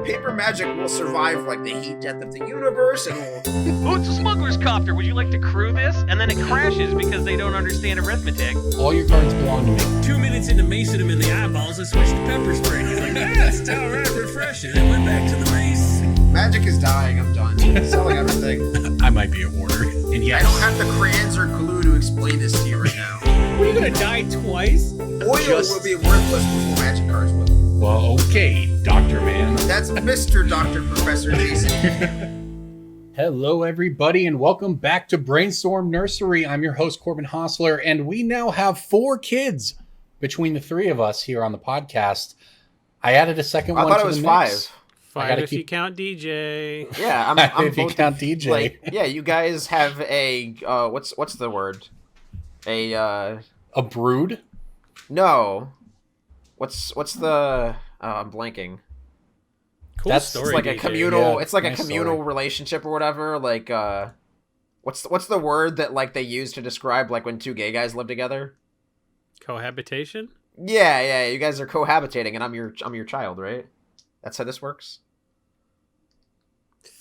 paper magic will survive like the heat death of the universe, and will... Oh, it's a smuggler's copter. Would you like to crew this? And then it crashes because they don't understand arithmetic. All your cards belong to me. 2 minutes into macing him in the eyeballs, I switched to pepper spray. He's like, that's all right, refreshing. And went back to the mace. Magic is dying. I'm done. Selling everything. I might be a hoarder. And yes, I don't have the crayons or glue to explain this to you right now. What, are you gonna die twice? Oil will be worthless before magic cards will. Well, okay, Dr. Man. That's Mr. Dr. Professor Jason. Hello, everybody, and welcome back to Brainstorm Nursery. I'm your host, Corbin Hostler, and we now have 4 kids between the 3 of us here on the podcast. I added a second one to the mix. I thought it was 5. 5 if you count DJ. Yeah, I'm if you count DJ. Like, yeah, you guys have a what's the word? A brood? No. What's the I'm blanking. Cool That's story. It's like DJ. a communal. Yeah, it's like a nice communal story. relationship or whatever. Like what's the word that like they use to describe like when 2 gay guys live together? Cohabitation? Yeah. You guys are cohabitating, and I'm your child, right? That's how this works.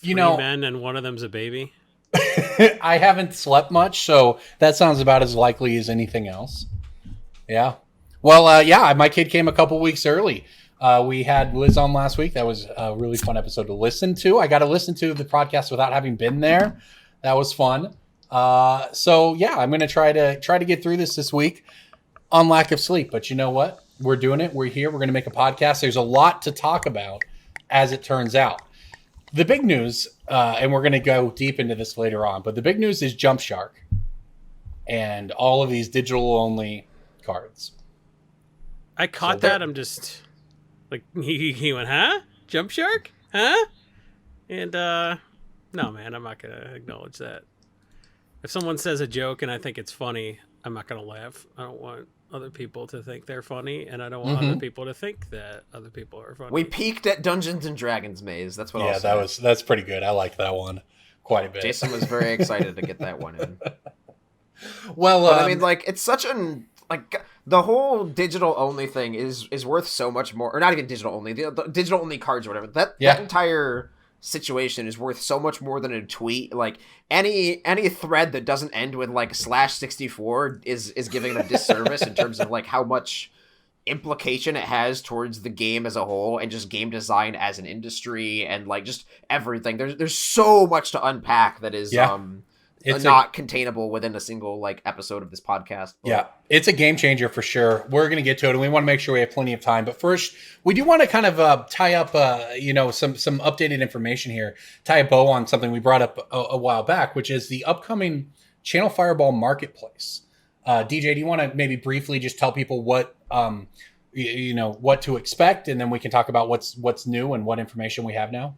You 3 know, men and one of them's a baby. I haven't slept much, so that sounds about as likely as anything else. Yeah. Well, yeah, my kid came a couple weeks early. We had Liz on last week. That was a really fun episode to listen to. I got to listen to the podcast without having been there. That was fun. So yeah, I'm going to try to get through this week on lack of sleep. But you know what? We're doing it. We're here. We're going to make a podcast. There's a lot to talk about, as it turns out. The big news, and we're going to go deep into this later on, but the big news is Jump Shark and all of these digital-only cards. I caught So that. I'm just like, he went, huh? Jump Shark? Huh? And, no, man, I'm not going to acknowledge that. If someone says a joke and I think it's funny, I'm not going to laugh. I don't want other people to think they're funny, and I don't want other people to think that other people are funny. We peaked at Dungeons and Dragons maze. That's what I'll say. That's pretty good. I like that one quite a bit. Jason was very excited to get that one in. Well, But I mean, like, it's such an like the whole digital only thing is worth so much more, or not even digital only, the digital only cards or whatever. That entire situation is worth so much more than a tweet. Like any thread that doesn't end with like /64 is giving it a disservice in terms of like how much implication it has towards the game as a whole and just game design as an industry and like just everything. There's so much to unpack that is it's not containable within a single like episode of this podcast. But... Yeah, it's a game changer for sure. We're going to get to it, and we want to make sure we have plenty of time. But first, we do want to kind of tie up, some updated information here, tie a bow on something we brought up a while back, which is the upcoming Channel Fireball Marketplace. DJ, do you want to maybe briefly just tell people what what to expect, and then we can talk about what's new and what information we have now?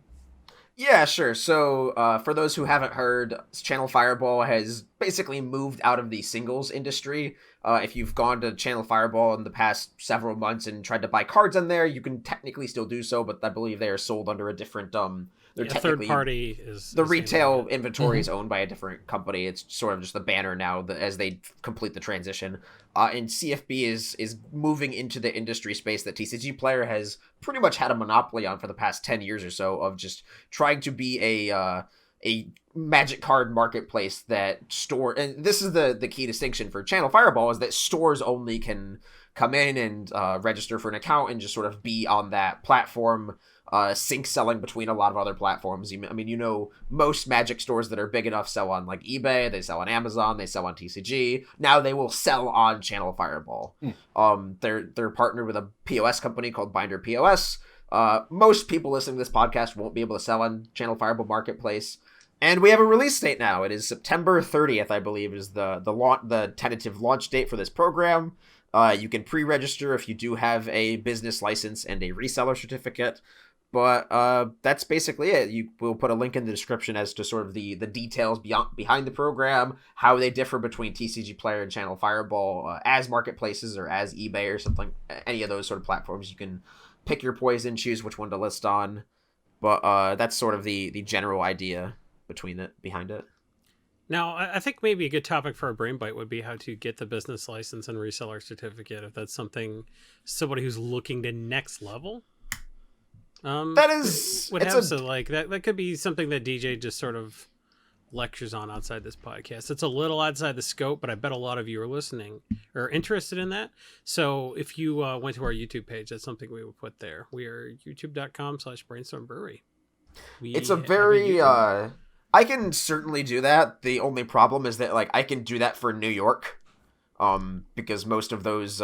Yeah, sure. So for those who haven't heard, Channel Fireball has basically moved out of the singles industry. If you've gone to Channel Fireball in the past several months and tried to buy cards on there, you can technically still do so, but I believe they are sold under a different third party is the retail inventory is owned by a different company. It's sort of just the banner now as they complete the transition. And CFB is moving into the industry space that TCG Player has pretty much had a monopoly on for the past 10 years or so, of just trying to be a magic card marketplace that and this is the key distinction for Channel Fireball, is that stores only can come in and register for an account and just sort of be on that platform, sync selling between a lot of other platforms. I mean, most Magic stores that are big enough sell on like eBay, they sell on Amazon, they sell on TCG. Now they will sell on Channel Fireball. They're partnered with a POS company called Binder POS. Most people listening to this podcast won't be able to sell on Channel Fireball Marketplace. And we have a release date now. It is September 30th, I believe, is the tentative launch date for this program. You can pre-register if you do have a business license and a reseller certificate. But that's basically it. We'll put a link in the description as to sort of the details behind the program, how they differ between TCG Player and Channel Fireball as marketplaces or as eBay or something. Any of those sort of platforms, you can pick your poison, choose which one to list on. But that's sort of the general idea behind it. Now, I think maybe a good topic for a brain bite would be how to get the business license and reseller certificate, if that's something somebody who's looking to next level. That is, would it's have a, to like that. That could be something that DJ just sort of lectures on outside this podcast. It's a little outside the scope, but I bet a lot of you are listening or interested in that. So if you went to our YouTube page, that's something we would put there. We are youtube.com/Brainstorm Brewery. it's a very, I can certainly do that. The only problem is that like I can do that for New York, because most of those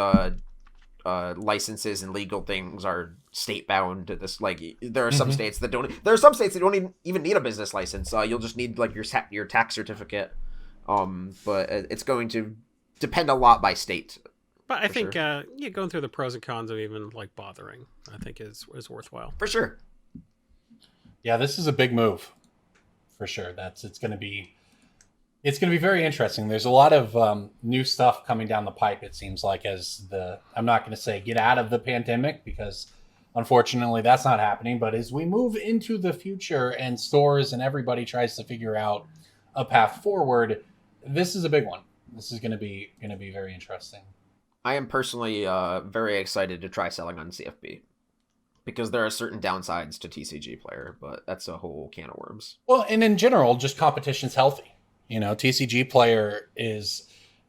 licenses and legal things are state bound. This like there are some states that don't. There are some states that don't even need a business license. You'll just need like your tax certificate. But it's going to depend a lot by state. But I think going through the pros and cons of even like bothering, I think is worthwhile. For sure. Yeah, this is a big move, for sure. It's going to be very interesting. There's a lot of new stuff coming down the pipe. It seems like I'm not going to say get out of the pandemic because unfortunately that's not happening. But as we move into the future and stores and everybody tries to figure out a path forward, this is a big one. This is going to be very interesting. I am personally very excited to try selling on CFB. Because there are certain downsides to TCG Player, but that's a whole can of worms. Well, and in general, just competition's healthy. TCG Player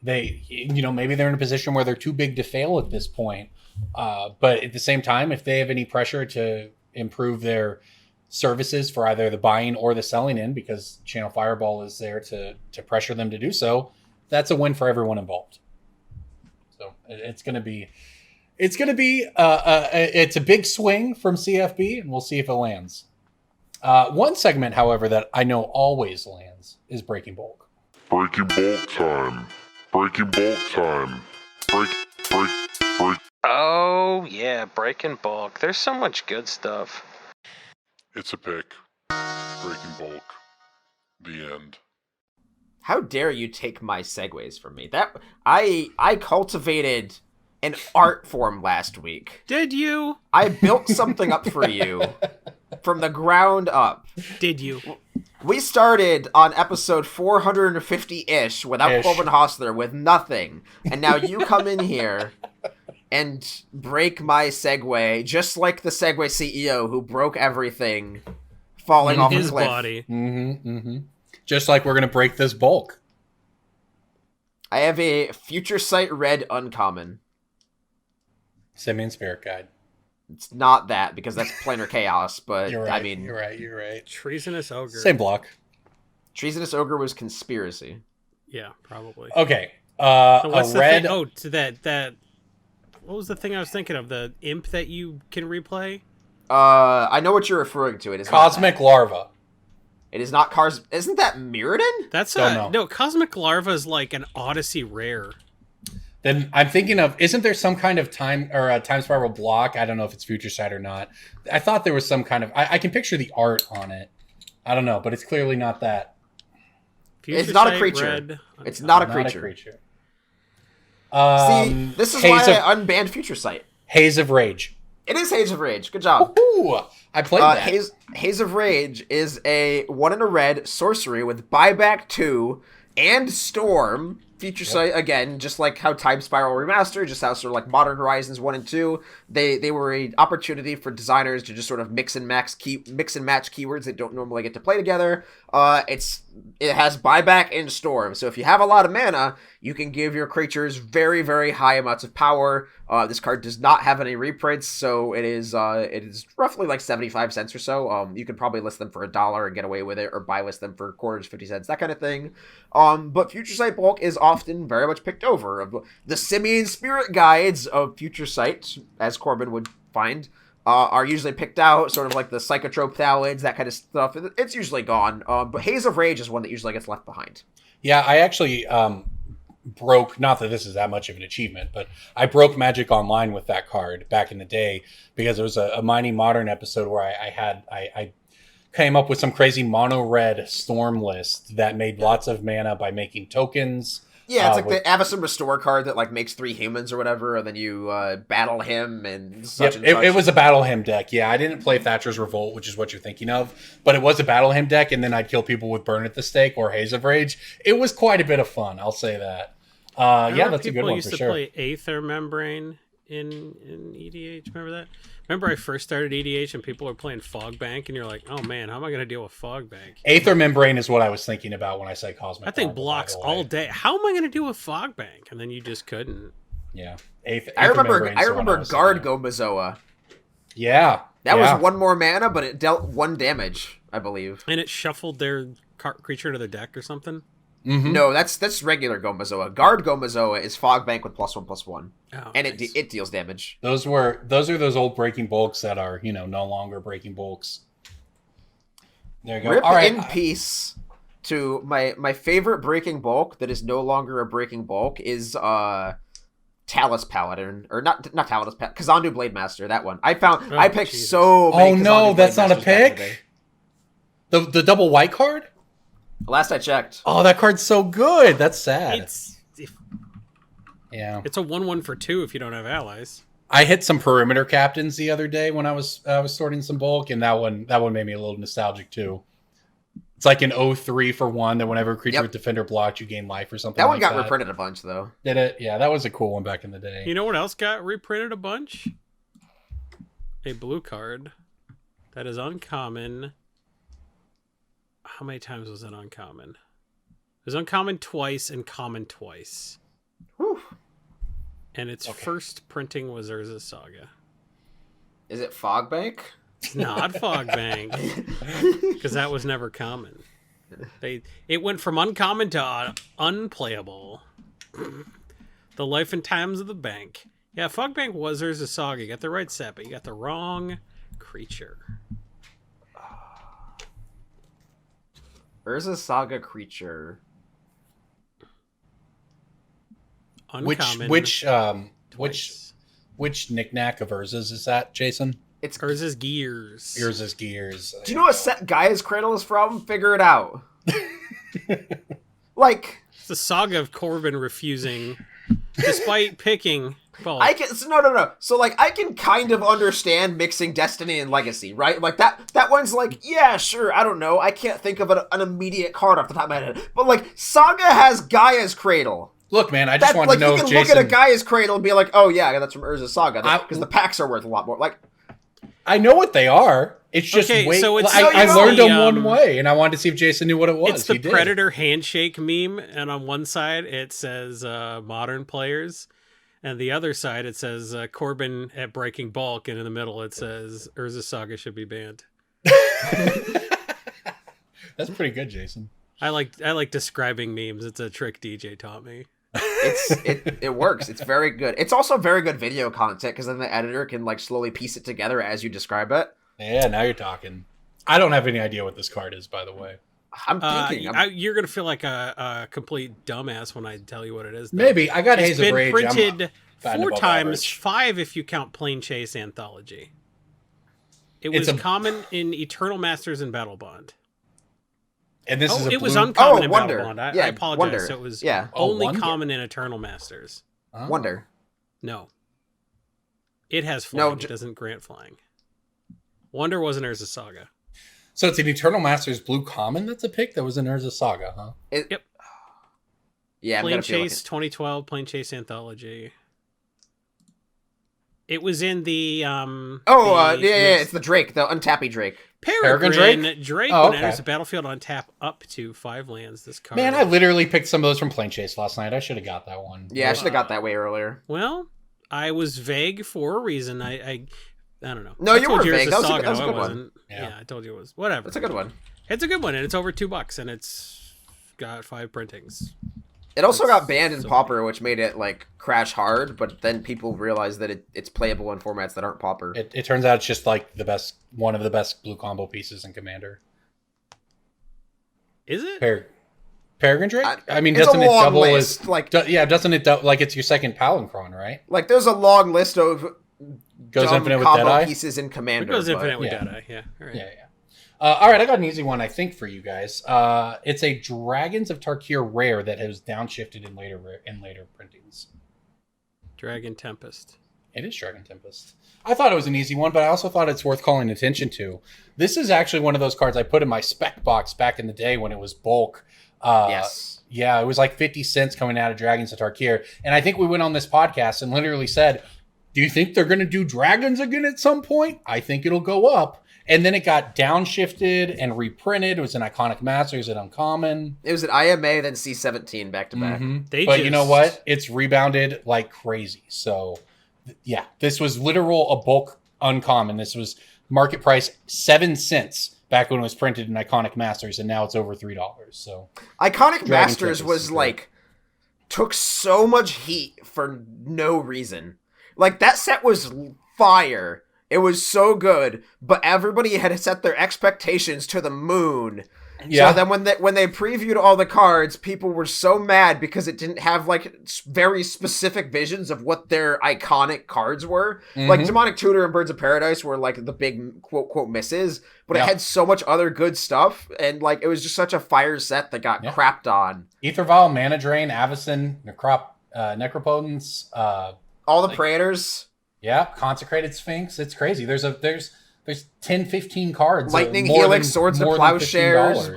maybe they're in a position where they're too big to fail at this point. But at the same time, if they have any pressure to improve their services for either the buying or the selling in, because Channel Fireball is there to pressure them to do so, that's a win for everyone involved. So it's going to be... It's a big swing from CFB, and we'll see if it lands. One segment, however, that I know always lands is Breaking Bulk. Breaking Bulk time. Breaking Bulk time. Break. Oh, yeah, Breaking Bulk. There's so much good stuff. It's a pick. Breaking Bulk. The end. How dare you take my segues from me? That I cultivated an art form last week. Did you? I built something up for you from the ground up. Did you? We started on episode 450-ish without Corbin Hostler with nothing. And now you come in here and break my segue, just like the Segway CEO who broke everything falling off a cliff. Body. Just like we're going to break this bulk. I have a Future Sight Red Uncommon. Simian Spirit Guide. It's not that, because that's Planar Chaos, but You're right, I mean... You're right. Treasonous Ogre. Same block. Treasonous Ogre was Conspiracy. Yeah, probably. Okay. So what's a red... the thing? Oh, to that... What was the thing I was thinking of? The imp that you can replay? I know what you're referring to. It is Cosmic Larva. It is not Cars... Isn't that Mirrodin? That's no, Cosmic Larva is like an Odyssey rare. Then I'm thinking of, isn't there some kind of time or a time spiral block? I don't know if it's Future Sight or not. I thought there was some kind of, I can picture the art on it. I don't know, but it's clearly not that. It's not a creature. It's not a creature. See, this is why I unbanned Future Sight. Haze of Rage. It is Haze of Rage. Good job. Ooh, I played that. Haze of Rage is a 1 and a red sorcery with buyback 2 and Storm. Future Sight, again, just like how Time Spiral Remastered, just how sort of like Modern Horizons 1 and 2, they were an opportunity for designers to just sort of mix and match keywords that don't normally get to play together. It has buyback and Storm, so if you have a lot of mana, you can give your creatures very, very high amounts of power. This card does not have any reprints, so it is roughly like 75 cents or so. You could probably list them for $1 and get away with it, or buy list them for quarters, 50 cents, that kind of thing. But Future Sight Bulk is often very much picked over. The Simian Spirit Guides of Future Sight, as Corbin would find, are usually picked out, sort of like the Psychotrope Thalids, that kind of stuff. It's usually gone. But Haze of Rage is one that usually gets left behind. Yeah, I actually broke, not that this is that much of an achievement, but I broke Magic Online with that card back in the day because it was a Mighty Modern episode where I came up with some crazy mono red Storm list that made lots of mana by making tokens. Yeah, it's like the Avacyn Restore card that like makes 3 humans or whatever, and then you battle him and such and such. It was a Battle Him deck. Yeah, I didn't play Thatcher's Revolt, which is what you're thinking of, but it was a Battle Him deck, and then I'd kill people with Burn at the Stake or Haze of Rage. It was quite a bit of fun, I'll say that. Yeah, that's a good one for sure. People used to play Aether Membrane in EDH. Remember that? Remember I first started EDH and people were playing Fog Bank, and you're like, oh man, how am I going to deal with Fog Bank? Aether Membrane is what I was thinking about when I said Cosmic. That thing Marvel, blocks by the way. all day. How am I going to deal with Fog Bank? And then you just couldn't. Yeah. I remember Guard Gomazoa. Yeah. That was one more mana, but it dealt 1 damage, I believe. And it shuffled their creature to the deck or something? Mm-hmm. No, that's regular Gomazoa. Guard Gomazoa is Fog Bank with +1/+1. Oh, And nice. it deals damage. Those are those old breaking bulks that are, no longer breaking bulks. There you go. Rip All right. in peace to my favorite breaking bulk that is no longer a breaking bulk is Talus Paladin, or not Talus Paladin, Kazandu Blade Master, that one. I picked Jesus. so many Oh no, Kazandu that's Blade not a Masters back in the pick. day. The double white card? Last I checked. Oh, that card's so good. That's sad. It's Yeah. a 1/1 for 2 if you don't have allies. I hit some perimeter captains the other day when I was sorting some bulk, and that one made me a little nostalgic too. It's like an 0/3 for 1 that whenever a creature with defender blocked, you gain life or something. That one like got reprinted a bunch though. Did it? Yeah, that was a cool one back in the day. You know what else got reprinted a bunch? A blue card that is uncommon. How many times was it uncommon? It was uncommon twice and common twice. Whew. And its first printing was Urza's Saga. Is it Fog Bank? It's not Fog Bank, because that was never common. It went from uncommon to unplayable. The life and times of the bank. Yeah, Fog Bank was Urza's Saga. You got the right set, but you got the wrong creature. Urza's Saga creature. Uncommon. Which knickknack of Urza's is that, Jason? It's Urza's Gears. Urza's Gears. Do you know what set Gaia's Cradle is from? Figure it out. Like, It's the saga of Corbin refusing, despite picking. Well, I can no. So like I can kind of understand mixing Destiny and Legacy, right? Like that one's like, yeah, sure, I don't know. I can't think of an immediate card off the top of my head. But like Saga has Gaia's Cradle. Look, man, I just want to know you if can Jason... look at a Gaia's Cradle and be like, oh yeah, that's from Urza's Saga, because the packs are worth a lot more. Like, I know what they are. It's just Okay, way... so it's- I No, learned the, them one way, and I wanted to see if Jason knew what it was. it's the He did. Predator handshake meme, and on one side it says modern players, and the other side it says Corbin at Breaking Bulk, and in the middle it says Urza's Saga should be banned. That's pretty good, Jason. I like describing memes. It's a trick DJ taught me. it works. It's very good. It's also very good video content because then the editor can like slowly piece it together as you describe it. Yeah, now you're talking. I don't have any idea what this card is, by the way. I'm thinking. You're gonna feel like a complete dumbass when I tell you what it is. though. Maybe. I got It's Haze of been Rage. printed batting 4 above times, average. 5 if you count Plane Chase Anthology. It It's was a- common in Eternal Masters and Battle Bond. And this is a It was blue... uncommon in Wonder. Battle Bond. I Yeah, apologize. Wonder. So it was Yeah. only Wonder. common in Eternal Masters. Oh. Wonder. No. It has No, flying. It doesn't grant flying. Wonder wasn't Urza's Saga. So it's an Eternal Masters blue common that's a pick that was in Urza Saga, huh? Yep. Yeah, I'm Plane gonna feel Chase 2012, Plane Chase Anthology. It was in the it's the Drake, the Untappy Drake. Peregrine Peregrine Drake, Oh, when okay. enters the battlefield on tap up to 5 lands. This card. Man, I literally picked some of those from Plane Chase last night. I should have got that one. Yeah, I should have got that way earlier. Well, I was vague for a reason. I don't know. No, I you told were it was vague. a That was a saga, good- that was a I good one. wasn't. Yeah. Yeah, I told you it was. Whatever. That's a good one. It's a good one, and it's over $2, and it's got 5 printings. It also That's got banned in so Pauper, which made it like crash hard. But then people realized that it's playable in formats that aren't Pauper. It turns out it's just like one of the best blue combo pieces in Commander. Is it? Peregrine Drake? I mean, it's doesn't a it long double list, as... like doesn't it like it's your second Palinchron, right? like there's a long list of Goes dumb infinite with combo Deadeye? pieces in It Commander. goes but- infinite with yeah. Deadeye. Yeah. All right. Yeah. All right, I got an easy one, I think, for you guys. It's a Dragons of Tarkir rare that has downshifted in later printings. Dragon Tempest. It is Dragon Tempest. I thought it was an easy one, but I also thought it's worth calling attention to. This is actually one of those cards I put in my spec box back in the day when it was bulk. Yes. Yeah, it was like 50 cents coming out of Dragons of Tarkir. And I think we went on this podcast and literally said, Do you think they're going to do dragons again at some point? I think it'll go up. And then it got downshifted and reprinted. It was an Iconic Masters at Uncommon. It was an IMA, then C17 back to back. But you know what? It's rebounded like crazy. So, yeah, this was literal a bulk Uncommon. This was market price 7 cents back when it was printed in Iconic Masters, and now it's over $3. So Iconic Masters was like took so much heat for no reason. Like, that set was fire. It was so good, but everybody had set their expectations to the moon. Yeah. So then when they previewed all the cards, people were so mad because it didn't have like very specific visions of what their iconic cards were. Like Demonic Tutor and Birds of Paradise were like the big quote misses, but it had so much other good stuff, and like it was just such a fire set that got crapped on. Aether Vial, Mana Drain, Avacyn, Necropotence, all the Praetors. Yeah, Consecrated Sphinx. It's crazy. There's 10, 15 cards. Lightning Helix, Swords of Plowshares.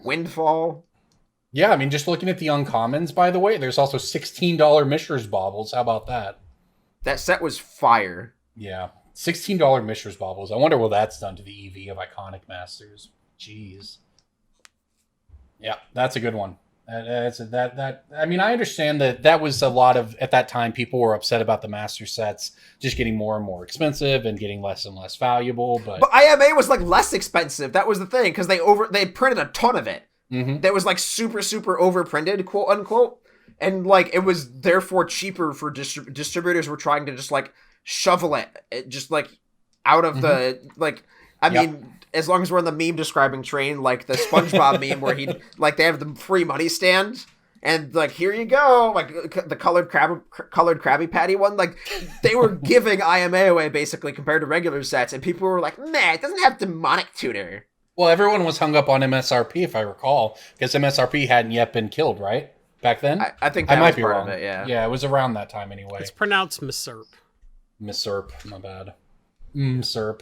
Windfall. Yeah, I mean, just looking at the uncommons, by the way, there's also $16 Mishra's Baubles. How about that? That set was fire. Yeah, $16 Mishra's Baubles. I wonder what that's done to the EV of Iconic Masters. Jeez. Yeah, that's a good one. I mean, I understand that was a lot of, at that time, people were upset about the master sets just getting more and more expensive and getting less and less valuable. But IMA was like less expensive. That was the thing, because they printed a ton of it. That was like super overprinted, quote unquote, and like it was therefore cheaper for distributors were trying to just like shovel it just like out of the like. I mean, as long as we're on the meme describing train, like the SpongeBob meme where they have the free money stand and like, here you go, like the colored Krabby Patty one, like they were giving IMA away basically compared to regular sets, and people were like, man, it doesn't have Demonic Tutor. Well, everyone was hung up on MSRP, if I recall, because MSRP hadn't yet been killed, right? Back then? I think that might be part of it, yeah. Yeah, it was around that time anyway. It's pronounced Misurp. Misurp, my bad. Msurp.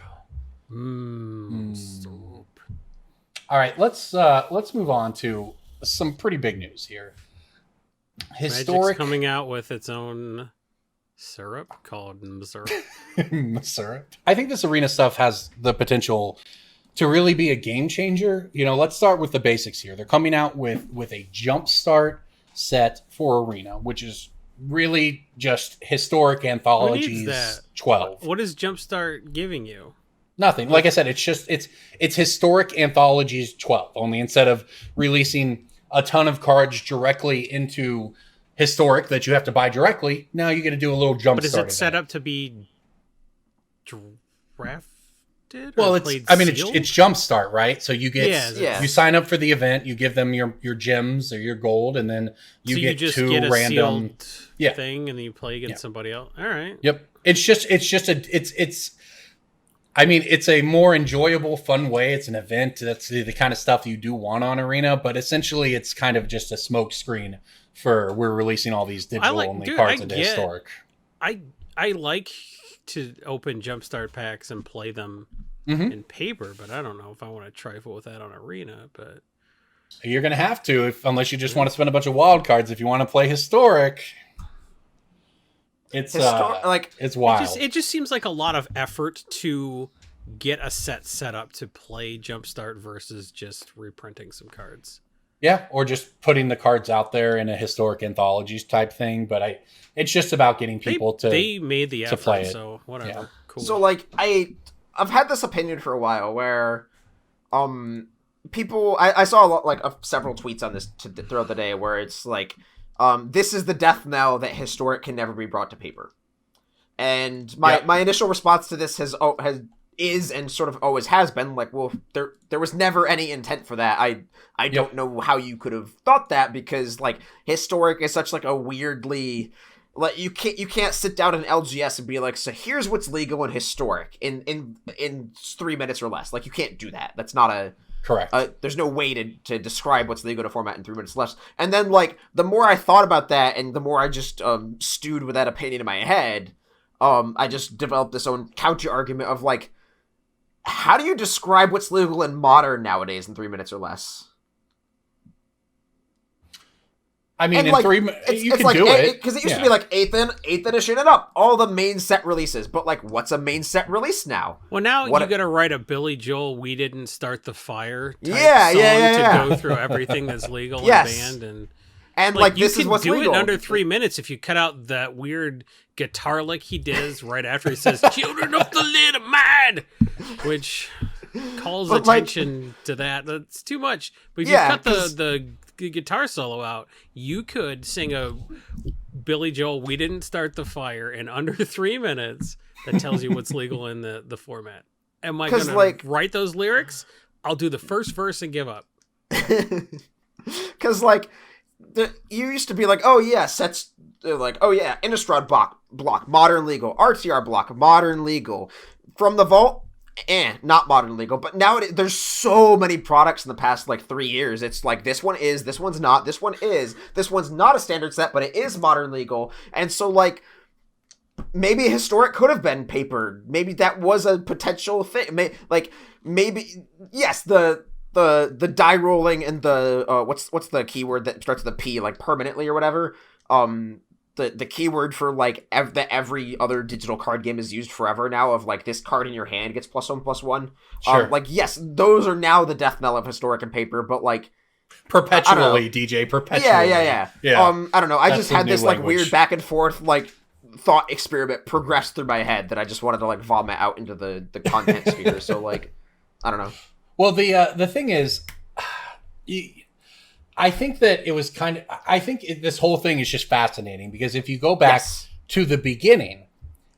All right, let's move on to some pretty big news here. Magic's coming out with its own syrup called Misurp. Misurp. I think this arena stuff has the potential to really be a game changer. You know, let's start with the basics here. They're coming out with a jumpstart set for arena, which is really just historic anthologies 12. What is jumpstart giving you? Nothing. Like I said, it's historic anthologies 12. Only instead of releasing a ton of cards directly into historic that you have to buy directly, now you get to do a little jump. But is it set up to be drafted? Well, it's jumpstart, right? So you get you sign up for the event, you give them your gems or your gold, and then you get two random thing, and then you play against somebody else. All right. Yep. I mean, it's a more enjoyable, fun way. It's an event. That's the kind of stuff you do want on Arena, but essentially it's kind of just a smoke screen for we're releasing all these digital-only cards into historic. I like to open Jumpstart packs and play them in paper, but I don't know if I want to trifle with that on Arena. But you're going to have to, unless you just want to spend a bunch of wild cards if you want to play historic. It's wild. It just seems like a lot of effort to get a set up to play Jumpstart versus just reprinting some cards. Yeah, or just putting the cards out there in a historic anthologies type thing. But it's just about getting people they made the effort, to play it. So whatever. Yeah. Cool. So like I've had this opinion for a while where people I saw a lot of several tweets on this throughout the day where it's like. This is the death knell that historic can never be brought to paper. And my initial response to this is and sort of always has been like, well, there was never any intent for that. I don't know how you could have thought that, because like historic is such like a weirdly like you can't sit down in LGS and be like, so here's what's legal in historic in 3 minutes or less. Like you can't do that. That's not a correct. There's no way to describe what's legal to format in 3 minutes less. And then, like, the more I thought about that and the more I just stewed with that opinion in my head, I just developed this own counter argument of, like, how do you describe what's legal in modern nowadays in 3 minutes or less? I mean, And, in like, 3 you can do it. Because it used to be like 8th edition and up, all the main set releases. But like, what's a main set release now? Well, now What you got to write a Billy Joel "We Didn't Start the Fire" type Yeah, song yeah. to go through everything that's legal Yes. in the band, And like this you is can what's do legal. it in under 3 minutes if you cut out that weird guitar lick he does right after he says "Children of the Little Man," which calls But, like- attention to that. That's too much. But if Yeah, you cut 'cause- the guitar solo out, you could sing a Billy Joel "We Didn't Start the Fire" in under 3 minutes that tells you what's legal in the format. Am I 'Cause, gonna like- write those lyrics? I'll do the first verse and give up. Because like you used to be like, oh yeah, sets like, oh yeah, Innistrad block modern legal, RTR block modern legal, from the vault, not modern legal. But now there's so many products in the past like 3 years. It's like this one is, this one's not, this one is, this one's not a standard set, but it is modern legal. And so like maybe historic could have been papered. Maybe that was a potential thing. Maybe yes, the die rolling and the what's the keyword that starts with a P, like permanently or whatever. The keyword for like every other digital card game is used forever now, of like this card in your hand gets +1/+1. Sure. Like yes, those are now the death knell of historic and paper, but like Perpetually, DJ, perpetually. yeah. I don't know. I That's just the had new this like language. weird back and forth like thought experiment progress through my head that I just wanted to like vomit out into the content sphere. So like, I don't know. Well, the thing is, I think that it was this whole thing is just fascinating, because if you go back Yes. to the beginning,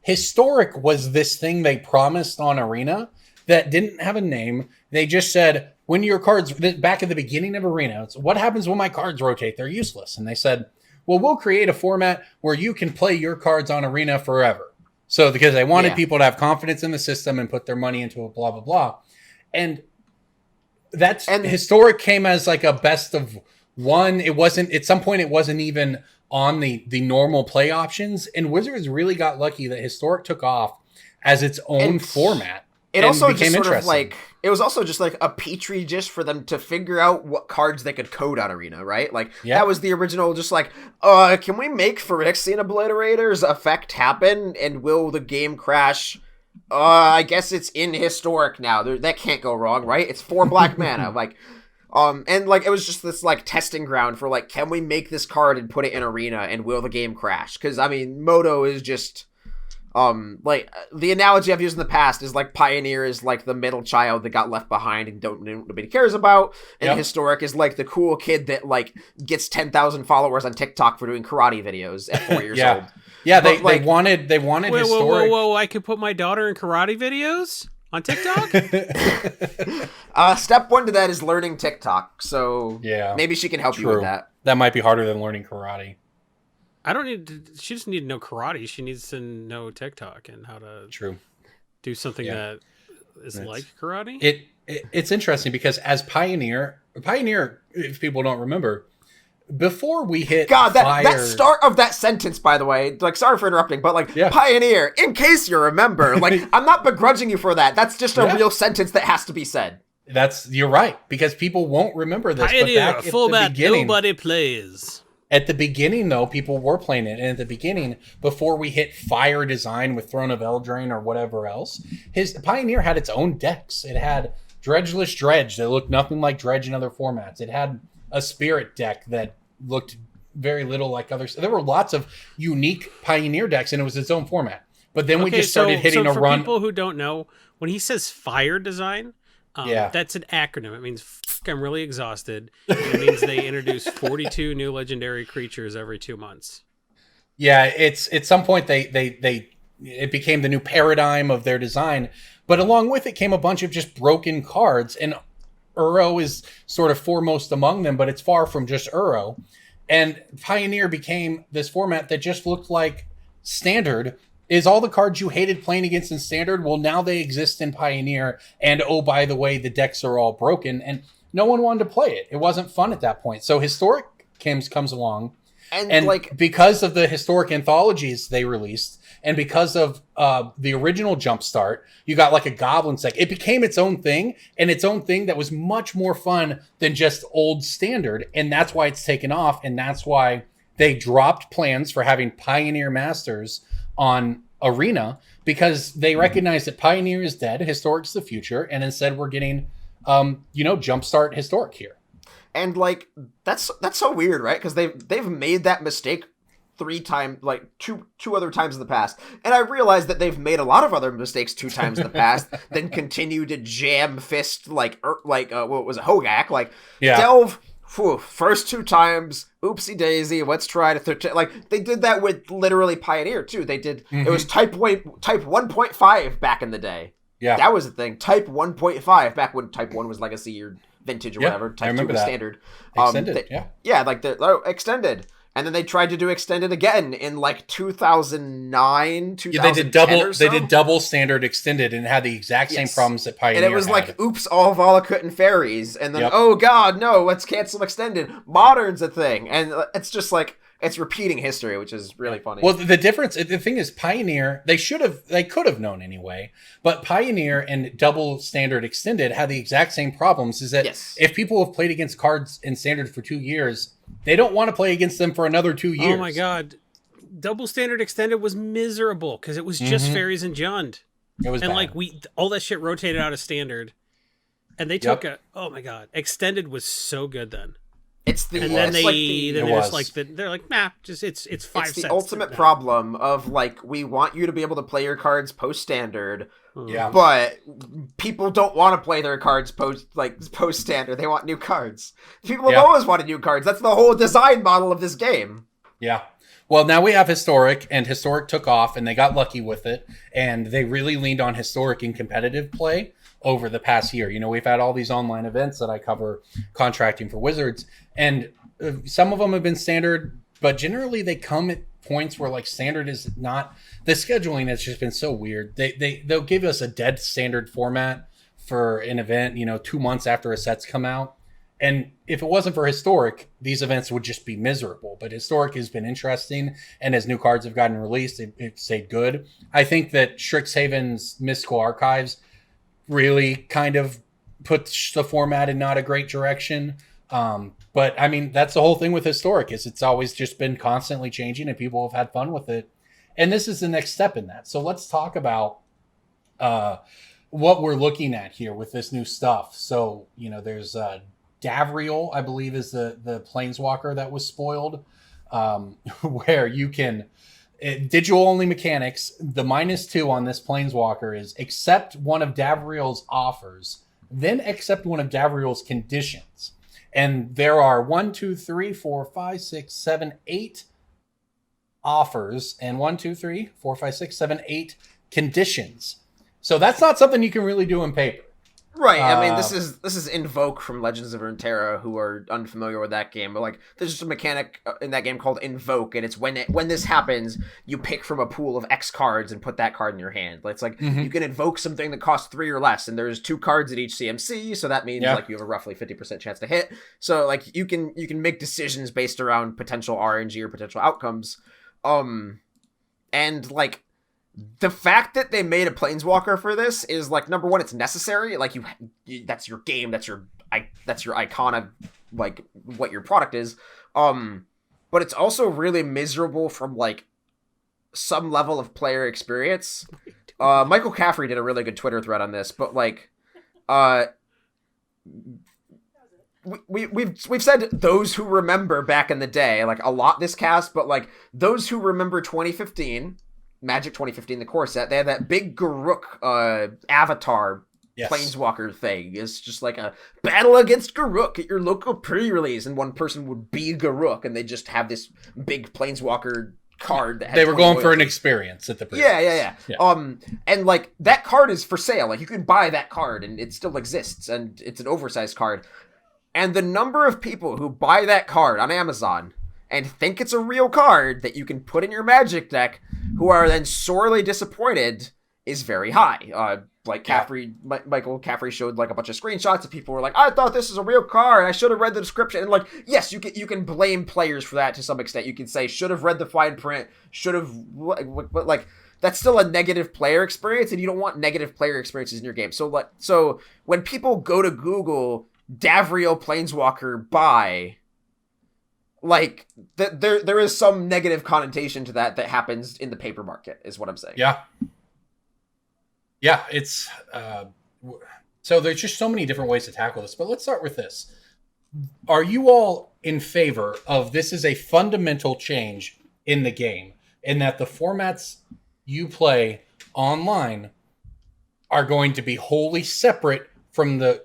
historic was this thing they promised on Arena that didn't have a name. They just said, when your cards, back at the beginning of Arena, it's, what happens when my cards rotate? They're useless. And they said, well, we'll create a format where you can play your cards on Arena forever. So because they wanted people to have confidence in the system and put their money into it, blah, blah, blah. And historic came as like a best of one. It wasn't, at some point, it wasn't even on the normal play options. And Wizards really got lucky that historic took off as its own format. It also became just sort of interesting. like, it was also just like a petri dish for them to figure out what cards they could code on Arena, right? Like that was the original, just like, can we make Phyrexian Obliterator's effect happen, and will the game crash? I guess it's in historic now. That can't go wrong, right? It's 4 black mana, like, and like it was just this like testing ground for like, can we make this card and put it in Arena, and will the game crash? Because I mean, Moto is just. Like the analogy I've used in the past is like Pioneer is like the middle child that got left behind and nobody cares about, and historic is like the cool kid that like gets 10,000 followers on TikTok for doing karate videos at 4 years old. Yeah, But, they wanted historic. Whoa! I could put my daughter in karate videos on TikTok. Step 1 to that is learning TikTok. So maybe she can help you with that. That might be harder than learning karate. I don't need to, she doesn't need to know karate. She needs to know TikTok and how to do something that is like karate. It's interesting because as Pioneer, if people don't remember, before we hit that start of that sentence, by the way, like, sorry for interrupting, but like Pioneer, in case you remember, like I'm not begrudging you for that. That's just a real sentence that has to be said. You're right, because people won't remember this. Pioneer, but back format nobody plays. At the beginning, though, people were playing it. And at the beginning, before we hit Fire Design with Throne of Eldraine or whatever else, Pioneer had its own decks. It had Dredgeless Dredge that looked nothing like Dredge in other formats. It had a Spirit deck that looked very little like others. There were lots of unique Pioneer decks, and it was its own format. But then we just started hitting a run. For people who don't know, when he says Fire Design, that's an acronym. It means I'm really exhausted. And it means they introduce 42 new legendary creatures every 2 months. Yeah, it's at some point it became the new paradigm of their design, but along with it came a bunch of just broken cards, and Uro is sort of foremost among them, but it's far from just Uro. And Pioneer became this format that just looked like Standard. Is all the cards you hated playing against in Standard? Well, now they exist in Pioneer, and oh, by the way, the decks are all broken, and no one wanted to play it. It wasn't fun at that point. So Historic comes along, and like because of the Historic anthologies they released, And because of the original Jumpstart, you got like a Goblin Sec. It became its own thing, and its own thing that was much more fun than just old Standard. And that's why it's taken off. And that's why they dropped plans for having Pioneer Masters on Arena, because they recognize that Pioneer is dead, Historic's the future, and instead we're getting, Jumpstart Historic here. And like that's so weird, right? Because they've made that mistake 3 times, like two other times in the past, and I realized that they've made a lot of other mistakes 2 times in the past, then continue to jam fist what was it, Hogak, like delve. First 2 times, oopsie daisy. Let's try to like they did that with literally Pioneer too. They did. It was type 1.5 back in the day. Yeah, that was the thing. Type 1.5 back when Type 1 was Legacy or Vintage or whatever. Type 2 was Standard. Extended. Extended. And then they tried to do Extended again in like 2009, 2010 they did double. Or so. They did double Standard Extended and had the exact same problems that Pioneer. And it was had. Like, oops, all Valakut and fairies, and then oh god, no, let's cancel Extended. Modern's a thing, and it's just like it's repeating history, which is really funny. Well, the thing is, Pioneer, they could have known anyway, but Pioneer and double Standard Extended had the exact same problems. Is that if people have played against cards in Standard for 2 years, they don't want to play against them for another 2 years. Oh my god. Double Standard Extended was miserable because it was just fairies and Jund. It was bad. Like all that shit rotated out of Standard. And they took oh my god. Extended was so good then. It's the and then they're like nah, just it's 5 It's the sets ultimate problem of like we want you to be able to play your cards post Standard. Yeah. But people don't want to play their cards post Standard. They want new cards. People have always wanted new cards. That's the whole design model of this game. Yeah. Well, now we have Historic, and Historic took off, and they got lucky with it, and they really leaned on Historic in competitive play over the past year. You know, we've had all these online events that I cover contracting for Wizards, and some of them have been Standard, but generally they come at points where like Standard is not, the scheduling has just been so weird. They'll give us a dead Standard format for an event, 2 months after a set's come out. And if it wasn't for Historic, these events would just be miserable. But Historic has been interesting, and as new cards have gotten released, it stayed good. I think that Strixhaven's Mystical Archives really kind of puts the format in not a great direction. But I mean, that's the whole thing with Historic, is it's always just been constantly changing, and people have had fun with it. And this is the next step in that. So let's talk about what we're looking at here with this new stuff. So, there's Davriel, I believe, is the Planeswalker that was spoiled, where you can digital only mechanics. The -2 on this Planeswalker is accept one of Davriel's offers, then accept one of Davriel's conditions. And there are 1, 2, 3, 4, 5, 6, 7, 8 offers, and 1, 2, 3, 4, 5, 6, 7, 8 conditions. So that's not something you can really do in paper. Right, I mean, this is Invoke from Legends of Runeterra, who are unfamiliar with that game, but like, there's just a mechanic in that game called Invoke, and it's when this happens, you pick from a pool of X cards and put that card in your hand. It's like, you can invoke something that costs 3 or less, and there's 2 cards at each CMC, so that means like you have a roughly 50% chance to hit. So like, you can make decisions based around potential RNG or potential outcomes. And like, the fact that they made a Planeswalker for this is like, number one, it's necessary. Like you that's your game, that's your icon of like what your product is. But it's also really miserable from like some level of player experience. Michael Caffrey did a really good Twitter thread on this, but like, we've said those who remember back in the day, like a lot this cast, but like those who remember 2015. Magic 2015, the core set, they had that big Garruk avatar Planeswalker thing. It's just like a battle against Garruk at your local pre-release, and one person would be Garruk, and they just have this big Planeswalker card. That they were going for an experience at the pre-release. Yeah. And like that card is for sale. Like you can buy that card, and it still exists, and it's an oversized card. And the number of people who buy that card on Amazon and think it's a real card that you can put in your Magic deck, who are then sorely disappointed, is very high. Like Michael Caffrey showed like a bunch of screenshots of people who were like, I thought this was a real card, I should have read the description. And like, yes, you can blame players for that to some extent. You can say, should have read the fine print, should have, like, that's still a negative player experience, and you don't want negative player experiences in your game. So when people go to Google Davrio Planeswalker buy, like there is some negative connotation to that happens in the paper market, is what I'm saying. Yeah, it's so there's just so many different ways to tackle this. But let's start with this. Are you all in favor of this is a fundamental change in the game, in that the formats you play online are going to be wholly separate from the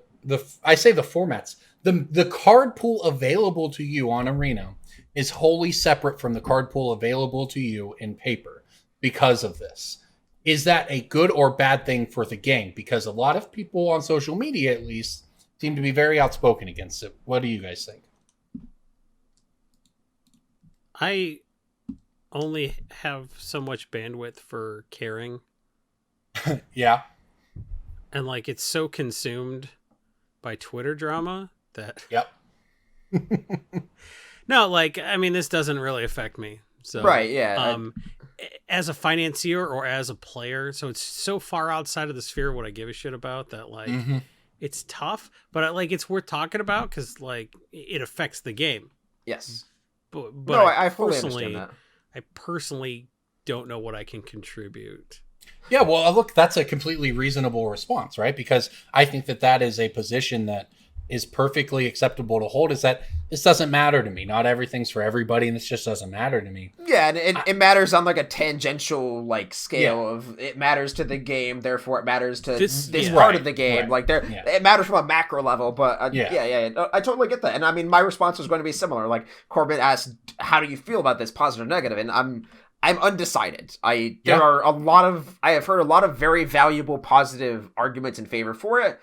I say the formats. The card pool available to you on Arena is wholly separate from the card pool available to you in paper because of this. Is that a good or bad thing for the game? Because a lot of people on social media, at least, seem to be very outspoken against it. What do you guys think? I only have so much bandwidth for caring. Yeah. And like it's so consumed by Twitter drama that Yep. no, like I mean this doesn't really affect me. So Right, yeah. As a financier or as a player, so it's so far outside of the sphere of what I give a shit about that like it's tough, but like it's worth talking about because like it affects the game. Yes. But No, I fully understand that. I personally don't know what I can contribute. Yeah, well, look, that's a completely reasonable response, right? Because I think that is a position that is perfectly acceptable to hold, is that this doesn't matter to me. Not everything's for everybody, and this just doesn't matter to me. Yeah, and it matters on like a tangential like scale of it matters to the game, therefore it matters to this part of the game. Like it matters from a macro level, but I totally get that. And I mean, my response was going to be similar. Like Corbin asked, "How do you feel about this, positive or negative?" And I'm undecided. I have heard a lot of very valuable positive arguments in favor for it.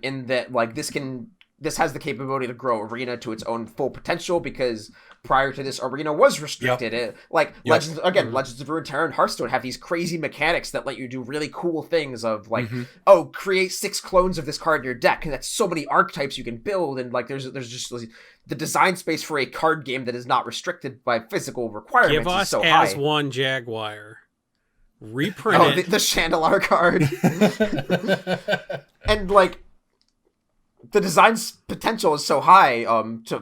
In that like this has the capability to grow Arena to its own full potential, because prior to this, Arena was restricted. Legends of Runeterra and Hearthstone have these crazy mechanics that let you do really cool things of like, create 6 clones of this card in your deck, and that's so many archetypes you can build, and like there's just the design space for a card game that is not restricted by physical requirements. Give us is so as high. one Jaguar. Reprint it. The Chandelar card. And like the design's potential is so high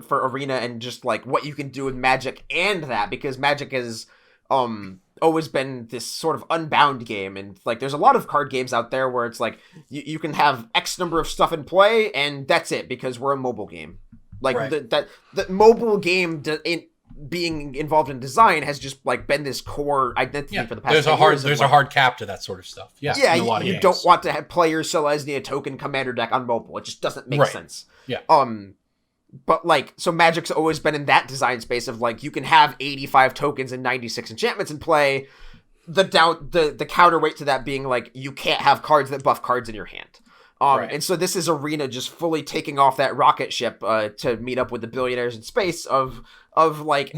for Arena, and just like what you can do with Magic, and that because Magic has always been this sort of unbound game, and like there's a lot of card games out there where it's like you can have X number of stuff in play and that's it, because we're a mobile game. Like the mobile game being involved in design has just like been this core identity for the past. There's a hard cap to that sort of stuff. Yeah, you don't want to have players Selesnya token commander deck on mobile. It just doesn't make sense. Yeah. But like, so Magic's always been in that design space of like you can have 85 tokens and 96 enchantments in play. The counterweight to that being like you can't have cards that buff cards in your hand. And so this is Arena just fully taking off that rocket ship to meet up with the billionaires in space of like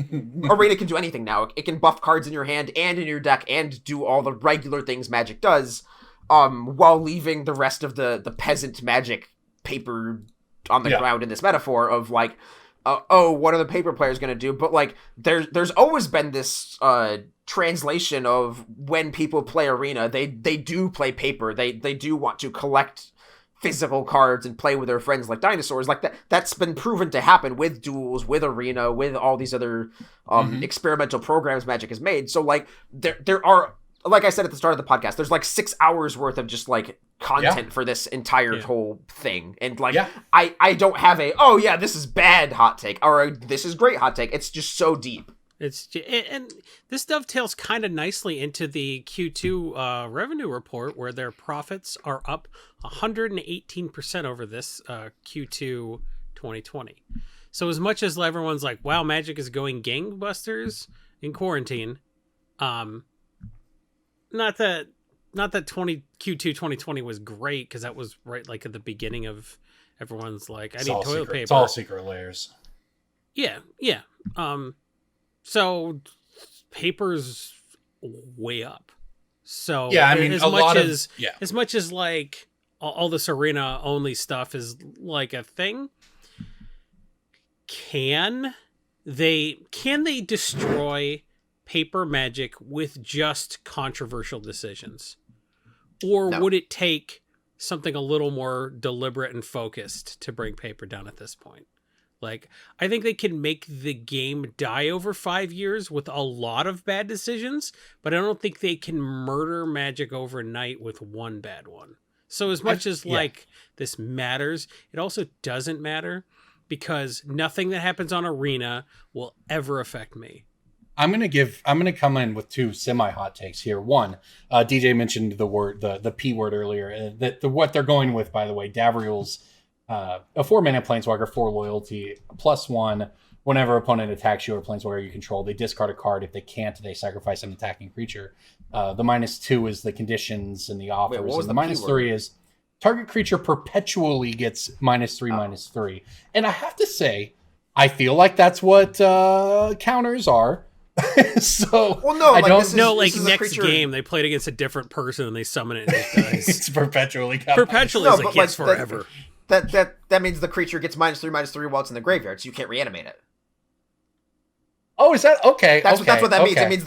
Arena can do anything now. It can buff cards in your hand and in your deck and do all the regular things Magic does, while leaving the rest of the peasant Magic paper on the ground in this metaphor of like, what are the paper players going to do? But like there's always been this translation of when people play Arena, they do play paper. They do want to collect physical cards and play with their friends like dinosaurs. Like that's been proven to happen with duels, with Arena, with all these other experimental programs Magic has made. So like there are, like I said at the start of the podcast, there's like 6 hours worth of just like content for this entire whole thing. And like I don't have this is bad hot take or this is great hot take. It's just so deep. And this dovetails kind of nicely into the Q2 revenue report, where their profits are up 118% over this Q2 2020. So as much as everyone's like, wow, Magic is going gangbusters in quarantine, not that Q2 2020 was great, because that was right like at the beginning of everyone's like, I need toilet paper. It's all secret layers. Yeah. So paper's way up. So yeah, I mean, as much as like all this Arena only stuff is like a thing, can they destroy paper Magic with just controversial decisions? Or No. would it take something a little more deliberate and focused to bring paper down at this point? Like, I think they can make the game die over 5 years with a lot of bad decisions, but I don't think they can murder Magic overnight with one bad one. So as much as this matters, it also doesn't matter because nothing that happens on Arena will ever affect me. I'm gonna come in with two semi-hot takes here. One, DJ mentioned the P word earlier. What they're going with, by the way, Davriel's a 4-mana planeswalker, 4 loyalty, +1. Whenever opponent attacks you or planeswalker you control, they discard a card. If they can't, they sacrifice an attacking creature. The -2 is the conditions and the offers. Wait, what was and the the P -3 is target creature perpetually gets -3/-3. And I have to say, I feel like that's what counters are. So Well, no, I like, don't this is- No, like this is a next creature- game, they played against a different person and they summon it and it dies. it's perpetually Perpetually No, is like, but, yes, like, forever. That means the creature gets -3/-3 while it's in the graveyard, so you can't reanimate it. Oh, is that okay? That's okay, what that means. okay. It means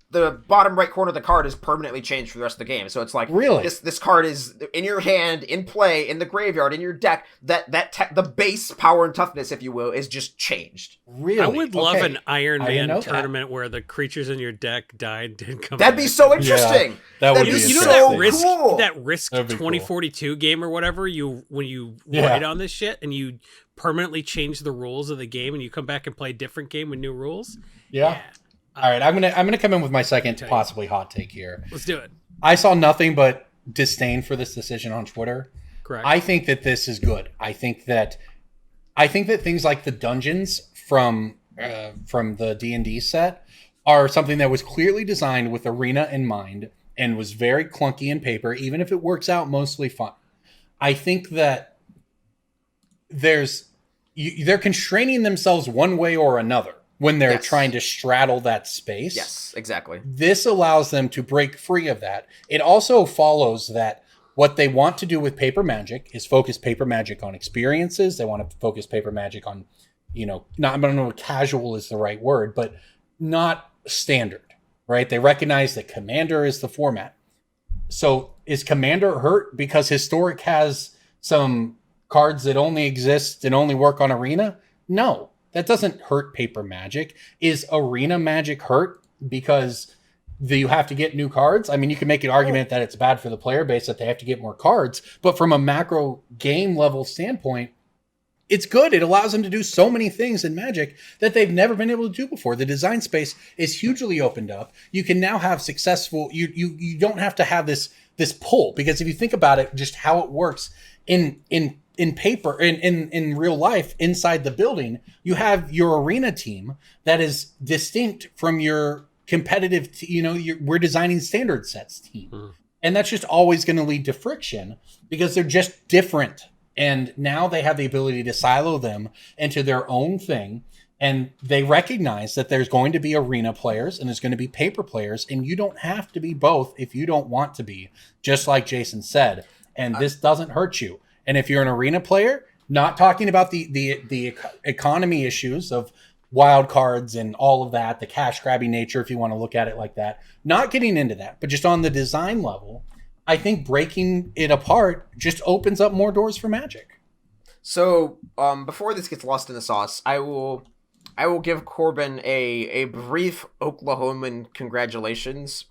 the bottom right corner of the card is permanently changed for the rest of the game. So it's like, Really? this card is in your hand, in play, in the graveyard, in your deck. The base power and toughness, if you will, is just changed. Really? I would love Okay. an Iron I didn't Man know that. tournament where the creatures in your deck died, didn't come That'd back. be so interesting. that would That'd be be You know so that risk cool. that risk That'd be cool. 2042 game or whatever, when you Yeah. write on this shit and you permanently change the rules of the game and you come back and play a different game with new rules? Yeah. All right, I'm gonna come in with my second Tell you. possibly hot take here. Let's do it. I saw nothing but disdain for this decision on Twitter. Correct. I think that this is good. I think that things like the dungeons from the D&D set are something that was clearly designed with Arena in mind and was very clunky in paper, even if it works out mostly fine. I think that they're constraining themselves one way or another when they're Yes. trying to straddle that space. Yes, exactly. This allows them to break free of that. It also follows that what they want to do with paper magic is focus paper magic on experiences. They want to focus paper magic on, not, I don't know if casual is the right word, but not standard, right? They recognize that Commander is the format. So is Commander hurt because Historic has some cards that only exist and only work on Arena? No. That doesn't hurt paper magic. Is Arena magic hurt because you have to get new cards? I mean, you can make an argument that it's bad for the player base that they have to get more cards, but from a macro game level standpoint, it's good. It allows them to do so many things in Magic that they've never been able to do before. The design space is hugely opened up. You can now have successful. You don't have to have this pull, because if you think about it, just how it works in paper, in real life, inside the building, you have your Arena team that is distinct from your competitive, we're designing standard sets team. And that's just always going to lead to friction because they're just different. And now they have the ability to silo them into their own thing. And they recognize that there's going to be Arena players and there's going to be paper players. And you don't have to be both if you don't want to be, just like Jason said. And this doesn't hurt you. And if you're an Arena player, not talking about the economy issues of wild cards and all of that, the cash grabbing nature, if you want to look at it like that, not getting into that, but just on the design level, I think breaking it apart just opens up more doors for Magic. So, before this gets lost in the sauce, I will give Corbin a brief Oklahoman congratulations.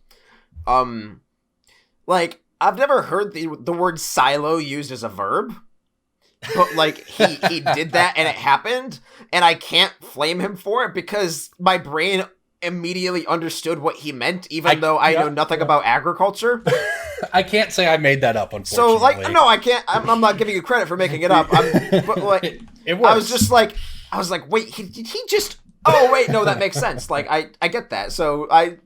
I've never heard the word silo used as a verb, but he did that and it happened, and I can't flame him for it because my brain immediately understood what he meant, even though I know nothing about agriculture. I can't say I made that up, unfortunately. So no, I can't. I'm not giving you credit for making it up. But it works. I was like, wait, did he just? Oh wait, no, that makes sense. I get that. So I'm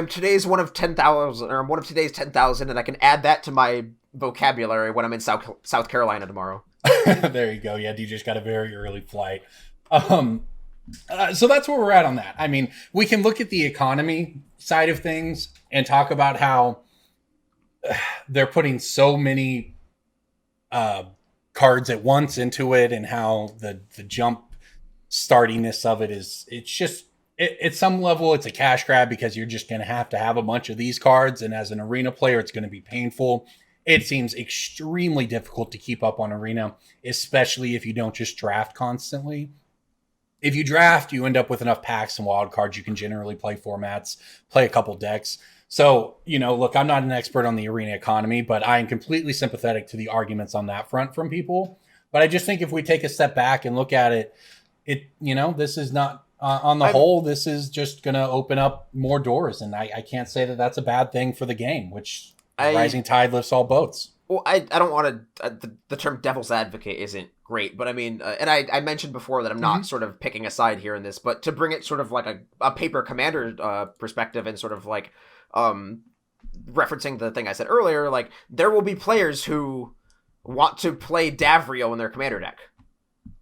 today's one of 10,000, or I'm one of today's 10,000, and I can add that to my vocabulary when I'm in South Carolina tomorrow. There you go. Yeah, DJ's got a very early flight. So that's where we're at on that. I mean, we can look at the economy side of things and talk about how they're putting so many cards at once into it, and how the jump startiness of it it's just At some level, it's a cash grab because you're just going to have a bunch of these cards. And as an Arena player, it's going to be painful. It seems extremely difficult to keep up on Arena, especially if you don't just draft constantly. If you draft, you end up with enough packs and wild cards. You can generally play formats, play a couple decks. So, look, I'm not an expert on the Arena economy, but I am completely sympathetic to the arguments on that front from people. But I just think if we take a step back and look at it, this is not, on the whole, this is just going to open up more doors. And I can't say that that's a bad thing for the game, which rising tide lifts all boats. Well, I don't want to, the term devil's advocate isn't great, but I mean, and I mentioned before that I'm not sort of picking a side here in this, but to bring it sort of like a paper commander perspective and sort of like referencing the thing I said earlier, like there will be players who want to play Davrio in their commander deck.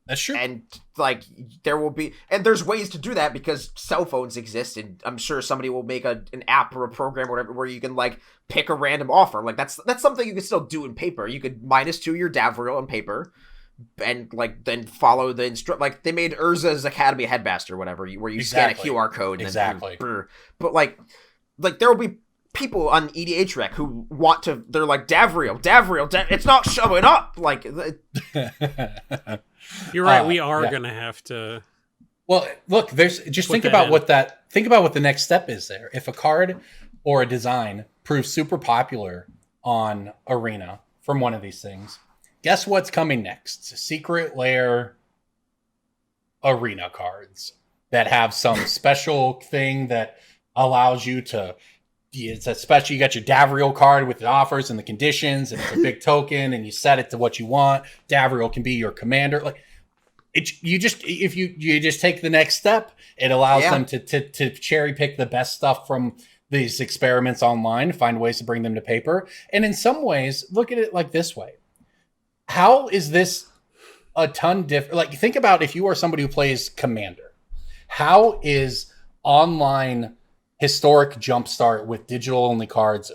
That's true. And like there will be, and there's ways to do that because cell phones exist, and I'm sure somebody will make an app or a program or whatever where you can like pick a random offer. Like that's something you can still do in paper. You could -2 your Davrio on paper, and like then follow the like they made Urza's Academy Headmaster, whatever, where you scan a QR code. And exactly. But like there will be people on EDH Rec who want to. They're like Davrio, it's not showing up. Like. You're right. We are going to have to. Well, look, think about what the next step is there. If a card or a design proves super popular on Arena from one of these things, guess what's coming next? Secret Lair Arena cards that have some special thing that allows you to. It's a special. You got your Davrio card with the offers and the conditions, and it's a big token, and you set it to what you want. Davrio can be your commander. Like if you just take the next step, it allows them to cherry pick the best stuff from these experiments online, find ways to bring them to paper, and in some ways, look at it like this way: how is this a ton different? Like think about if you are somebody who plays Commander, how is online Historic Jumpstart with digital only cards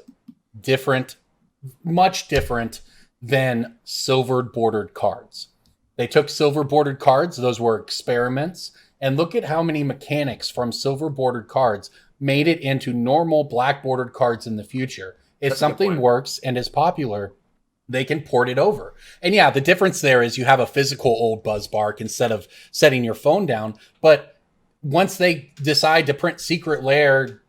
much different than silvered bordered cards? They took silver bordered cards, those were experiments, and look at how many mechanics from silver bordered cards made it into normal black bordered cards in the future. If something works and is popular, they can port it over. And yeah, the difference there is you have a physical old Buzzbark instead of setting your phone down, but once they decide to print Secret Lair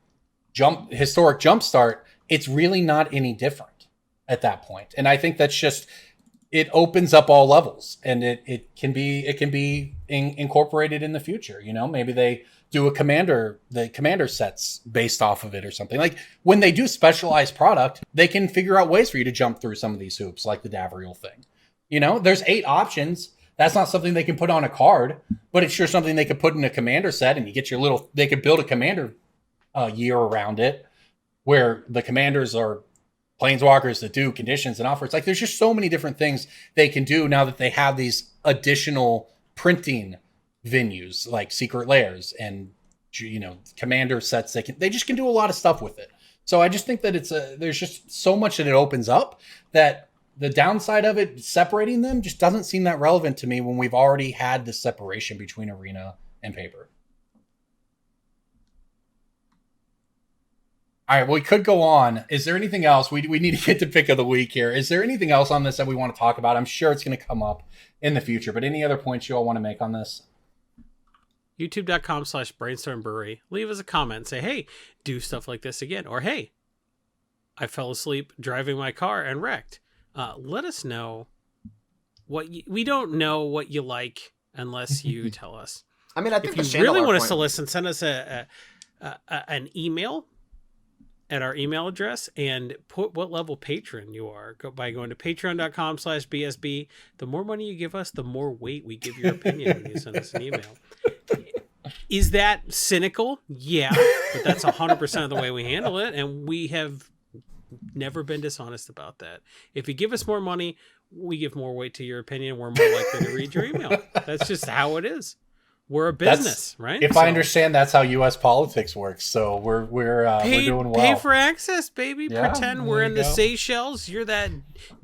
Historic Jumpstart, it's really not any different at that point. And I think that's just, it opens up all levels, and it can be incorporated in the future. Maybe they do the commander sets based off of it or something. Like when they do specialized product, they can figure out ways for you to jump through some of these hoops, like the Davriel thing. There's 8 options. That's not something they can put on a card, but it's sure something they could put in a commander set, and you get they could build a commander year around it, where the commanders are planeswalkers that do conditions and offers. Like there's just so many different things they can do now that they have these additional printing venues like Secret Lairs and commander sets. They just can do a lot of stuff with it. So I just think that there's just so much that it opens up that the downside of it, separating them, just doesn't seem that relevant to me when we've already had this separation between Arena and paper. All right, well, we could go on. Is there anything else? We need to get to pick of the week here. Is there anything else on this that we want to talk about? I'm sure it's going to come up in the future, but any other points you all want to make on this? YouTube.com/Brainstorm Brewery. Leave us a comment. Say, hey, do stuff like this again. Or, hey, I fell asleep driving my car and wrecked. Let us know we don't know what you like unless you tell us. I mean, I think if you really want us to listen, send us an email at our email address and put what level patron you are by going to patreon.com/BSB. The more money you give us, the more weight we give your opinion when you send us an email. Is that cynical? Yeah, but that's 100% of the way we handle it, and we have never been dishonest about that. If you give us more money, we give more weight to your opinion. We're more likely to read your email. That's just how it is. We're a business, right? If I understand, that's how U.S. politics works. So we're doing well. Pay for access, baby. Yeah, pretend we're in the Seychelles. You're that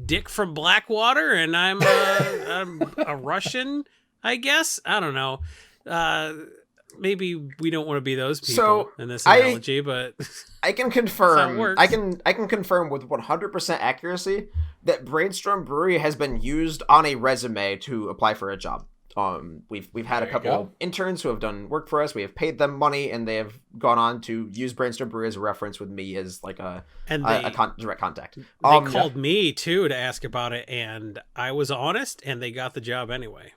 dick from Blackwater, and I'm a Russian, I guess. I don't know. maybe we don't want to be those people So, in this analogy, but I can That's how it confirm. works. I can confirm with 100% accuracy that Brainstorm Brewery has been used on a resume to apply for a job. We've had a There you couple go. of interns who have done work for us. We have paid them money, and they have gone on to use Brainstorm Brewery as a reference with me as like and direct contact. they called me too to ask about it, and I was honest, and they got the job anyway.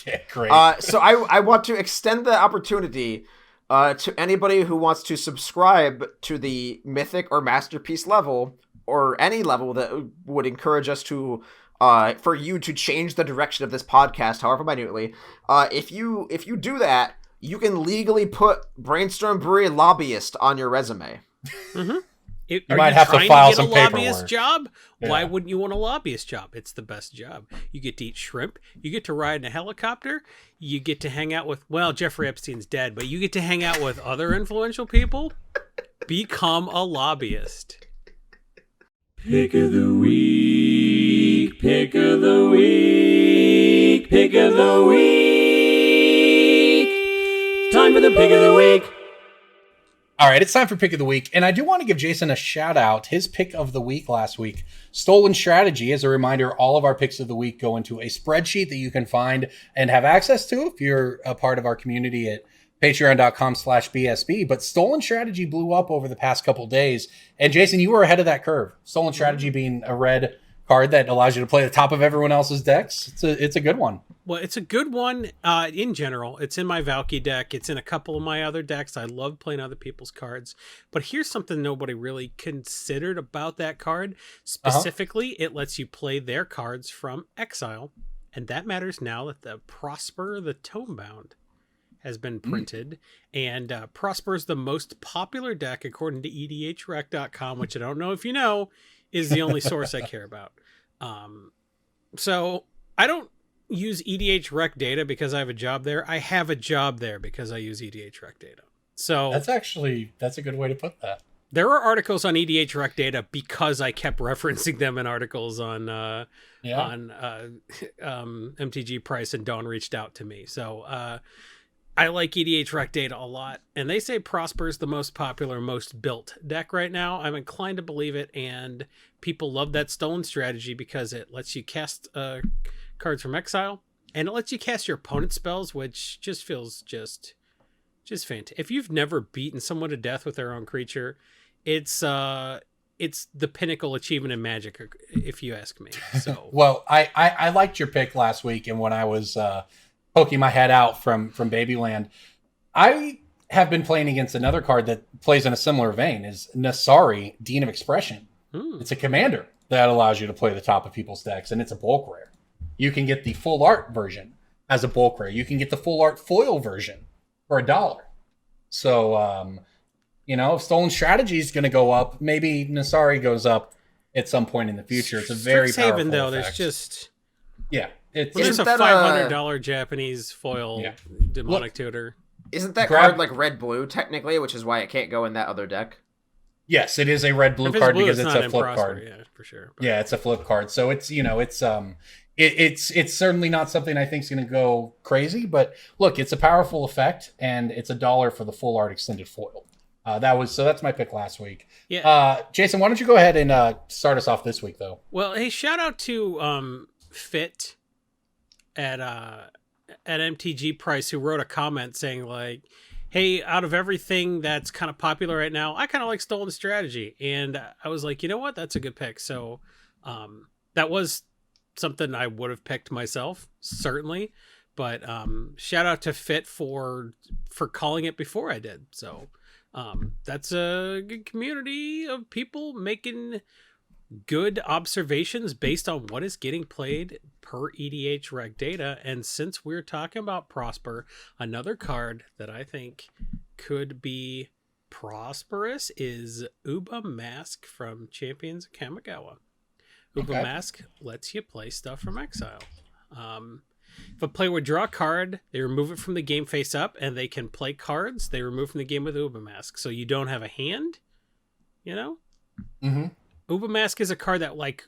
Yeah, great. So I want to extend the opportunity to anybody who wants to subscribe to the Mythic or Masterpiece level, or any level that would encourage us to, for you to change the direction of this podcast, however minutely. If you do that, you can legally put Brainstorm Brewery lobbyist on your resume. Mm-hmm. You might have to file some lobbyist paperwork. job? Yeah. Why wouldn't you want a lobbyist job? It's the best job. You get to eat shrimp. You get to ride in a helicopter. You get to hang out with, well, Jeffrey Epstein's dead, but you get to hang out with other influential people. Become a lobbyist. Pick of the week, pick of the week, pick of the week. Time for the pick of the week. All right, it's time for Pick of the Week. And I do want to give Jason a shout out. His Pick of the Week last week, Stolen Strategy. As a reminder, all of our Picks of the Week go into a spreadsheet that you can find and have access to if you're a part of our community at patreon.com/BSB. But Stolen Strategy blew up over the past couple days. And Jason, you were ahead of that curve. Stolen Strategy being a red card that allows you to play the top of everyone else's decks. It's a good one. Well, it's a good one in general. It's in my Valky deck. It's in a couple of my other decks. I love playing other people's cards. But here's something nobody really considered about that card. Specifically, It lets you play their cards from exile. And that matters now that the Prosper the Tomebound has been printed. And Prosper is the most popular deck according to EDHREC.com, which I don't know if you know, is the only source I care about. So I don't use EDHREC data because I have a job there. I have a job there because I use EDHREC data. So That's a good way to put that. there are articles on EDHREC data because I kept referencing them in articles on MTG Price, and Dawn reached out to me. So I like EDHREC data a lot, and they say Prosper is the most popular, most built deck right now. I'm inclined to believe it, and people love that Stolen Strategy because it lets you cast cards from exile, and it lets you cast your opponent's spells, which just feels just fantastic. If you've never beaten someone to death with their own creature, it's the pinnacle achievement in Magic, if you ask me. So Well, I liked your pick last week, and when I was poking my head out from Babyland, I have been playing against another card that plays in a similar vein, is Nasari, Dean of Expression. It's a commander that allows you to play the top of people's decks, and it's a bulk rare. You can get the full art version as a bulk rare. You can get the full art foil version for $1. So, if Stolen Strategy is going to go up, maybe Nasari goes up at some point in the future. It's a very Strixhaven, powerful though, effect. there's Isn't a that $500 Japanese foil Yeah. demonic tutor. Isn't that Grab- card like red blue technically, which is why it can't go in that other deck? Yes, it is a red blue If it's card blue, because it's not a in flip Prosper, card. yeah, for sure. But Yeah, it's a flip card. So it's it's certainly not something I think is going to go crazy, but look, it's a powerful effect, and it's $1 for the full art extended foil. That's my pick last week. Yeah. Jason, why don't you go ahead and start us off this week, though? Well, hey, shout out to Fit at MTG Price, who wrote a comment saying like, hey, out of everything that's kind of popular right now, I kind of like Stolen Strategy. And I was like, you know what? That's a good pick. So that was something I would have picked myself, certainly. But shout out to Fit for calling it before I did. So that's a good community of people making good observations based on what is getting played per EDHREC data. And since we're talking about Prosper, another card that I think could be prosperous is Uba Mask from Champions of Kamigawa. Uba Mask lets you play stuff from exile. If a player would draw a card, they remove it from the game face up, and they can play cards they remove from the game with Uba Mask. So you don't have a hand, Mm-hmm. Uba Mask is a card that, like,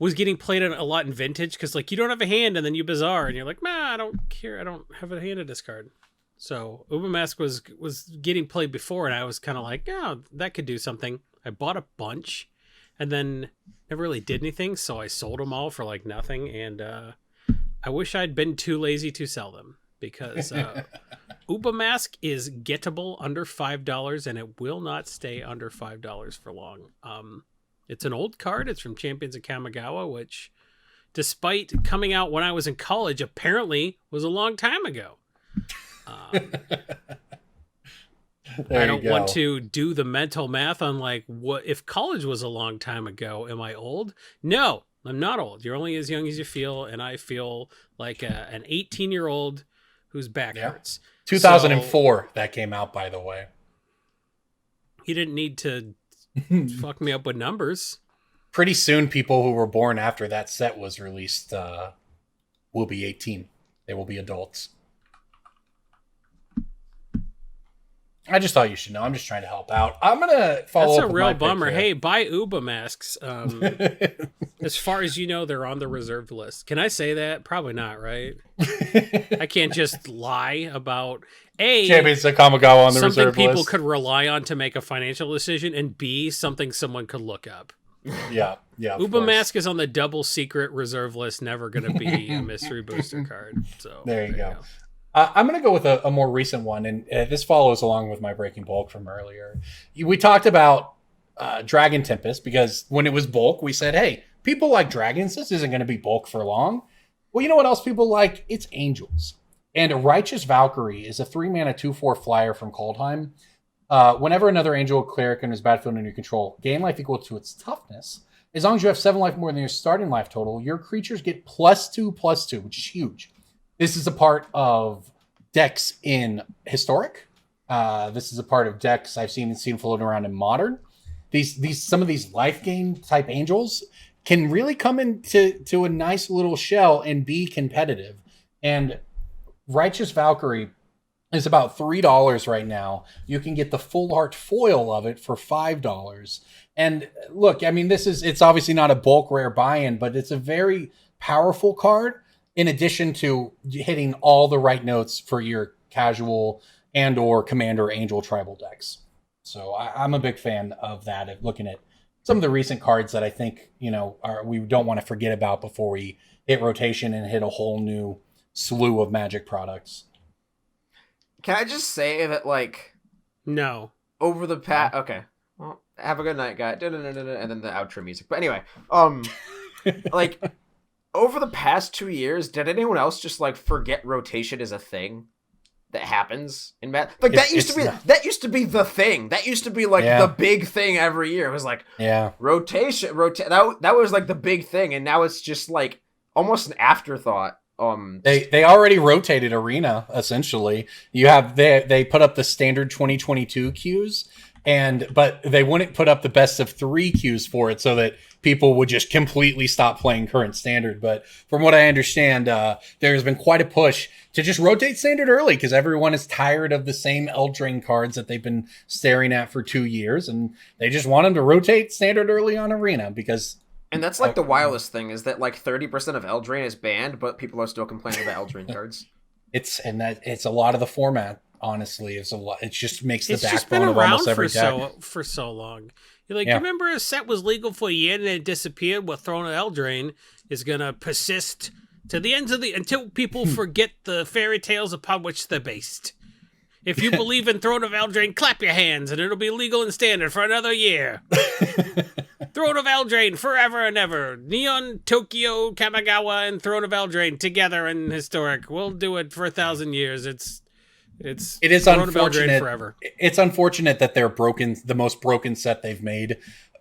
was getting played a lot in Vintage because like you don't have a hand and then you Bazaar and you're like, I don't care, I don't have a hand to discard. So Ubamask was getting played before, and I was kind of like, that could do something. I bought a bunch, and then never really did anything, so I sold them all for like nothing. And I wish I'd been too lazy to sell them because Ubamask is gettable under $5, and it will not stay under $5 for long. It's an old card. It's from Champions of Kamigawa, which, despite coming out when I was in college, apparently was a long time ago. I don't want to do the mental math on like what if college was a long time ago. Am I old? No, I'm not old. You're only as young as you feel, and I feel like an 18-year-old whose back hurts. 2004 that came out, by the way. He didn't need to fuck me up with numbers. Pretty soon, people who were born after that set was released will be 18. They will be adults. I just thought you should know. I'm just trying to help out. I'm going to follow up. That's a with real my bummer. pick here. Hey, buy Uba masks. As far as you know, they're on the reserved list. Can I say that? Probably not, right? I can't just lie about A, Champions of Kamigawa on the something reserve people list. could rely on to make a financial decision, and B, something someone could look up. Yeah. Uba Mask is on the double secret reserve list, never going to be a mystery booster card. So There you go. I'm going to go with a more recent one, and this follows along with my Breaking Bulk from earlier. We talked about Dragon Tempest, because when it was bulk, we said, hey, people like dragons. This isn't going to be bulk for long. Well, you know what else people like? It's angels. And a Righteous Valkyrie is a 3-mana 2/4 flyer from Kaldheim. Whenever another angel cleric enters battlefield under your control, gain life equal to its toughness. As long as you have 7 life more than your starting life total, your creatures get +2/+2, which is huge. This is a part of decks in Historic. This is a part of decks I've seen floating around in Modern. Some of these life gain type angels can really come into a nice little shell and be competitive. And Righteous Valkyrie is about $3 right now. You can get the full art foil of it for $5. And look, I mean, it's obviously not a bulk rare buy-in, but it's a very powerful card, in addition to hitting all the right notes for your casual and or Commander Angel tribal decks. So I'm a big fan of that, of looking at some of the recent cards that I think, we don't want to forget about before we hit rotation and hit a whole new slew of Magic products. Can I just say that, like... No. Over the past... Okay. Well, have a good night, guy. And then the outro music. But anyway, like... Over the past 2 years, did anyone else just like forget rotation is a thing that happens in Magic? Like that used to be the thing. That used to be like the big thing every year. It was like rotation. That was like the big thing, and now it's just like almost an afterthought. They already rotated Arena essentially. You have they put up the standard 2022 queues, but they wouldn't put up the best of 3 queues for it, so that people would just completely stop playing current standard. But from what I understand, there's been quite a push to just rotate standard early, because everyone is tired of the same Eldraine cards that they've been staring at for 2 years, and they just want them to rotate standard early on Arena, because... And that's like the wildest thing, is that like 30% of Eldraine is banned, but people are still complaining about Eldraine cards. It's a lot of the format. Honestly, it's a lot. It just makes the backbone backbone of almost every deck. For so long. You're like, you remember a set was legal for a year and then it disappeared? Well, Throne of Eldraine is gonna persist to the ends of until people forget the fairy tales upon which they're based. If you believe in Throne of Eldraine, clap your hands and it'll be legal and standard for another year. Throne of Eldraine forever and ever. Neon, Tokyo, Kamigawa, and Throne of Eldraine together in Historic. We'll do it for 1,000 years. It is unfortunate. Forever. It's unfortunate that the most broken set they've made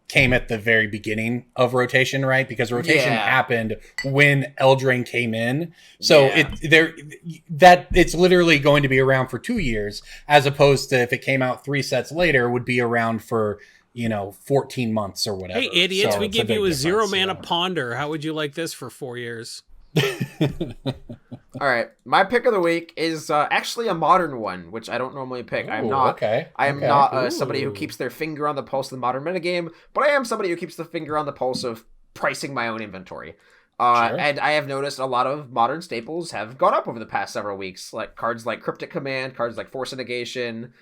came at the very beginning of rotation, right? Because rotation happened when Eldraine came in. So it's literally going to be around for 2 years, as opposed to if it came out 3 sets later, would be around for 14 months or whatever. Hey idiots, so we give you a 0 mana yeah. ponder. How would you like this for 4 years? All right, my pick of the week is actually a modern one, which I don't normally pick. I'm not somebody who keeps their finger on the pulse of the modern metagame, but I am somebody who keeps the finger on the pulse of pricing my own inventory. Sure. And I have noticed a lot of modern staples have gone up over the past several weeks, like cards like Cryptic Command, cards like Force Negation,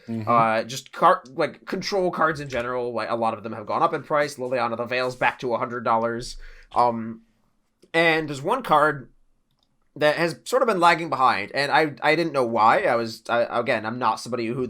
just like control cards in general. Like a lot of them have gone up in price. Liliana the Veil's back to $100. And there's one card that has sort of been lagging behind, and I didn't know why. I'm not somebody who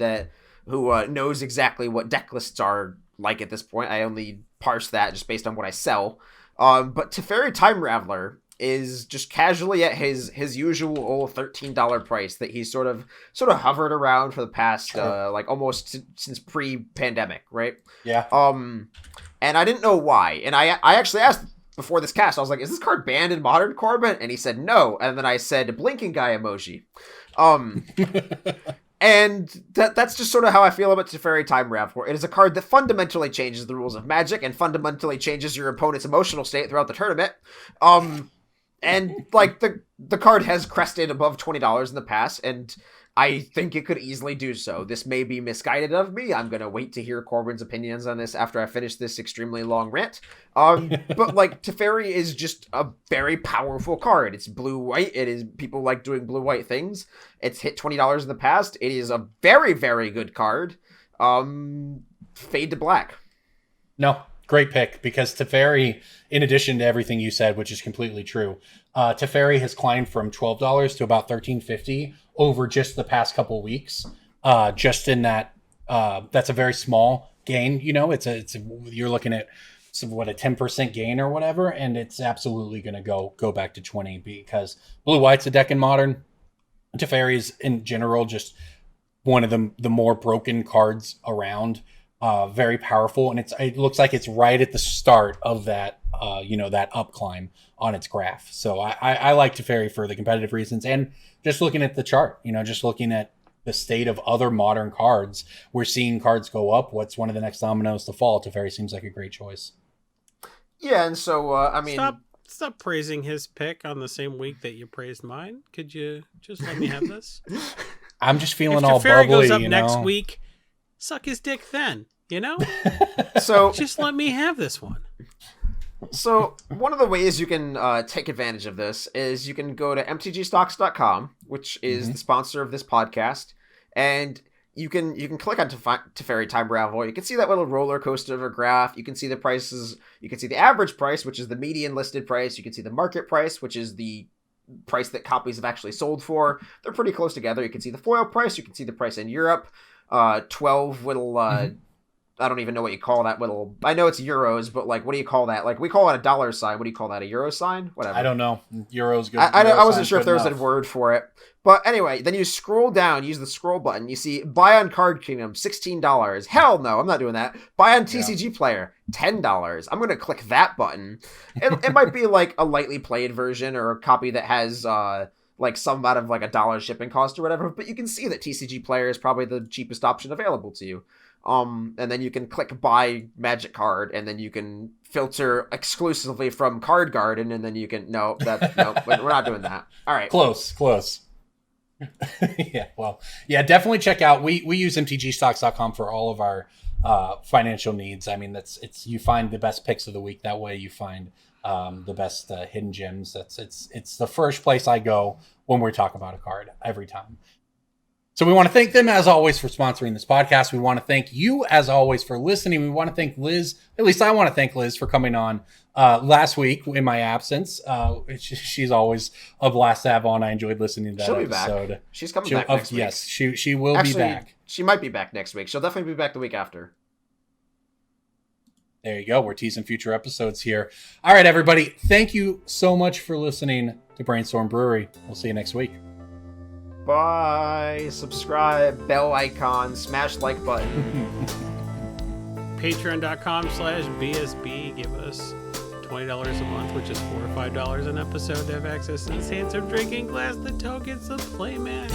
knows exactly what deck lists are like at this point. I only parse that just based on what I sell. But Teferi Time Raveler is just casually at his usual $13 price that he's sort of hovered around for the past like almost since pre-pandemic, right? Yeah. And I didn't know why, and I actually asked before this cast, I was like, "Is this card banned in Modern, Corbin?" And he said no, and then I said blinking guy emoji. And that's just sort of how I feel about Teferi Time Raveler. It is a card that fundamentally changes the rules of Magic and fundamentally changes your opponent's emotional state throughout the tournament. And like the card has crested above $20 in the past, and I think it could easily do so. This may be misguided of me. I'm going to wait to hear Corbin's opinions on this after I finish this extremely long rant. But like Teferi is just a very powerful card. It's blue-white. It is, people like doing blue-white things. It's hit $20 in the past. It is a very, very good card. Fade to black. No, great pick, because Teferi, in addition to everything you said, which is completely true, Teferi has climbed from $12 to about $13.50 over just the past couple weeks. Just in that, that's a very small gain. You know, you're looking at a 10% gain or whatever, and it's absolutely going to go back to 20 because blue white's a deck in Modern. Teferi is in general just one of the more broken cards around. Very powerful, and it looks like it's right at the start of that that up climb on its graph. So I like Teferi for the competitive reasons, and just looking at the chart, just looking at the state of other Modern cards, we're seeing cards go up. What's one of the next dominoes to fall? Teferi seems like a great choice. Yeah, and so I mean, stop praising his pick on the same week that you praised mine. Could you just let me have this? I'm just feeling if all Teferi bubbly. goes up next week, suck his dick then. So just let me have this one. So one of the ways you can take advantage of this is you can go to mtgstocks.com, which is the sponsor of this podcast, and you can click on Teferi Time Raveler. You can see that little roller coaster of a graph. You can see the prices. You can see the average price, which is the median listed price. You can see the market price, which is the price that copies have actually sold for. They're pretty close together. You can see the foil price. You can see the price in Europe. 12 little I don't even know what you call that little. I know it's euros, but like, what do you call that? Like, we call it a dollar sign. What do you call that? A euro sign? Whatever. I don't know. Euros good. I wasn't sure if there was a word for it. But anyway, then you scroll down, use the scroll button. You see buy on Card Kingdom, $16. Hell no, I'm not doing that. Buy on TCG Player, $10. I'm going to click that button. It might be like a lightly played version or a copy that has like some amount of like $1 shipping cost or whatever. But you can see that TCG Player is probably the cheapest option available to you. And then you can click buy Magic card, and then you can filter exclusively from Card Garden, and then you can no, we're not doing that. All right, close. Yeah, definitely check out. We use mtgstocks.com for all of our financial needs. I mean, you find the best picks of the week that way. You find the best hidden gems. It's the first place I go when we talk about a card every time. So we want to thank them, as always, for sponsoring this podcast. We want to thank you, as always, for listening. We want to thank Liz. At least I want to thank Liz for coming on last week in my absence. She's always a blast to have on. I enjoyed listening to that episode. Back. She's coming back next week. Yes, she will be back. She might be back next week. She'll definitely be back the week after. There you go. We're teasing future episodes here. All right, everybody. Thank you so much for listening to Brainstorm Brewery. We'll see you next week. Bye. Subscribe, bell icon, smash like button. Patreon.com/BSB. Give us $20 a month, which is $4 or $5 an episode to have access to this handsome drinking glass, the tokens, the playmat.